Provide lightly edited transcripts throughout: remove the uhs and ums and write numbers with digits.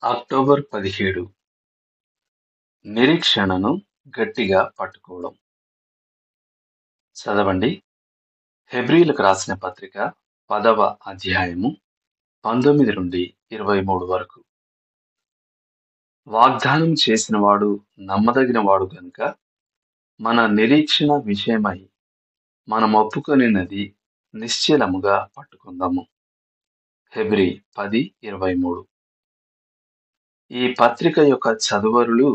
October 17 నిరీక్షణను గట్టిగా పట్టుకోవడం. చదవండి. హెబ్రీయులకు రాసిన పత్రిక 10వ అధ్యాయము 19 నుండి 23 వరకు. వాగ్దానం చేసినవాడు నమ్మదగినవాడు గనుక మన నిరీక్షణ విషయమై మనమొప్పుకొనినది నిశ్చలముగా పట్టుకుందాము. హెబ్రీ 10:23. ఈ పత్రిక యొక్క చదువరులు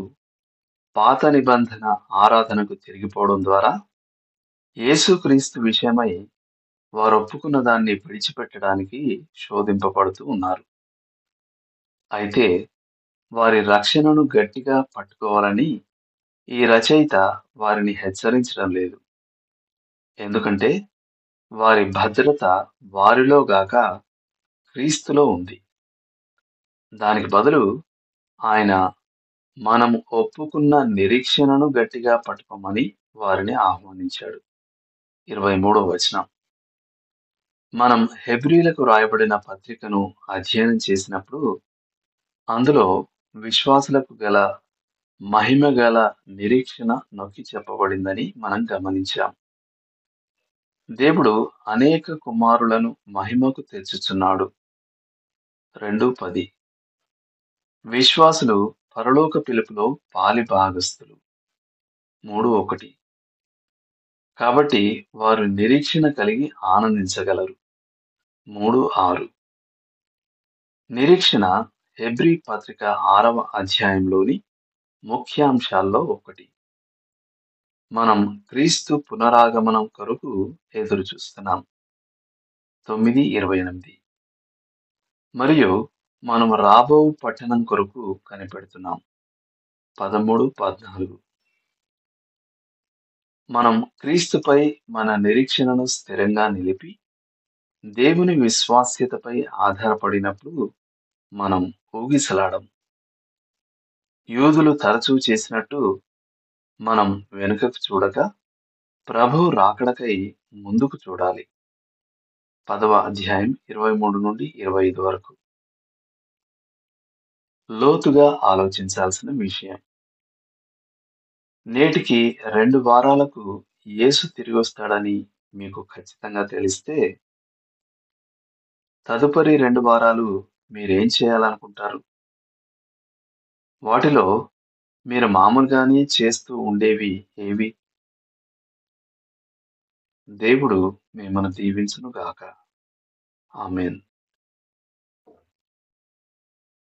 పాత నిబంధన ఆరాధనకు తిరిగిపోవడం ద్వారా యేసుక్రీస్తు విషయమై వారొప్పుకున్న దాన్ని విడిచిపెట్టడానికి శోధింపబడుతూ ఉన్నారు. అయితే వారి రక్షణను గట్టిగా పట్టుకోవాలని ఈ రచయిత వారిని హెచ్చరించడం లేదు. ఎందుకంటే వారి భద్రత వారిలో గాక క్రీస్తులో ఉంది. దానికి బదులు ఆయన మనము ఒప్పుకున్న నిరీక్షణను గట్టిగా పట్టుకోమని వారిని ఆహ్వానించాడు. 23వ వచనం. మనం హెబ్రీయులకు రాయబడిన పత్రికను అధ్యయనం చేసినప్పుడు అందులో విశ్వాసులకు గల మహిమ గల నిరీక్షణ నొక్కి చెప్పబడిందని మనం గమనించాం. దేవుడు అనేక కుమారులను మహిమకు తెచ్చుచున్నాడు. 2:10. విశ్వాసులు పరలోక పిలుపులో పాలి భాగస్థులు. 3:1. కాబట్టి వారు నిరీక్షణ కలిగి ఆనందించగలరు. 3:6. నిరీక్షణ హెబ్రీ పత్రిక 6వ అధ్యాయంలోని ముఖ్యాంశాల్లో ఒకటి. మనం క్రీస్తు పునరాగమనం కొరకు ఎదురు చూస్తున్నాం. 9:28. మరియు మనం రాబో పట్టణం కొరకు కనిపెడుతున్నాం. 13:14. మనం క్రీస్తుపై మన నిరీక్షణను స్థిరంగా నిలిపి దేవుని విశ్వాస్యతపై ఆధారపడినప్పుడు మనం ఊగిసలాడం. యూదులు తరచూ చేసినట్టు మనం వెనుకకు చూడక ప్రభువు రాకడకై ముందుకు చూడాలి. 10వ అధ్యాయం 23 నుండి 25 వరకు. లోతుగా ఆలోచించాల్సిన విషయం. నేటికి 2 వారాలకు యేసు తిరిగొస్తాడని మీకు ఖచ్చితంగా తెలిస్తే తదుపరి 2 వారాలు మీరేం చేయాలనుకుంటారు? వాటిలో మీరు మామూలుగానే చేస్తూ ఉండేవి ఏవి? దేవుడు మిమ్మల్ని దీవించును గాక. ఆమేన్.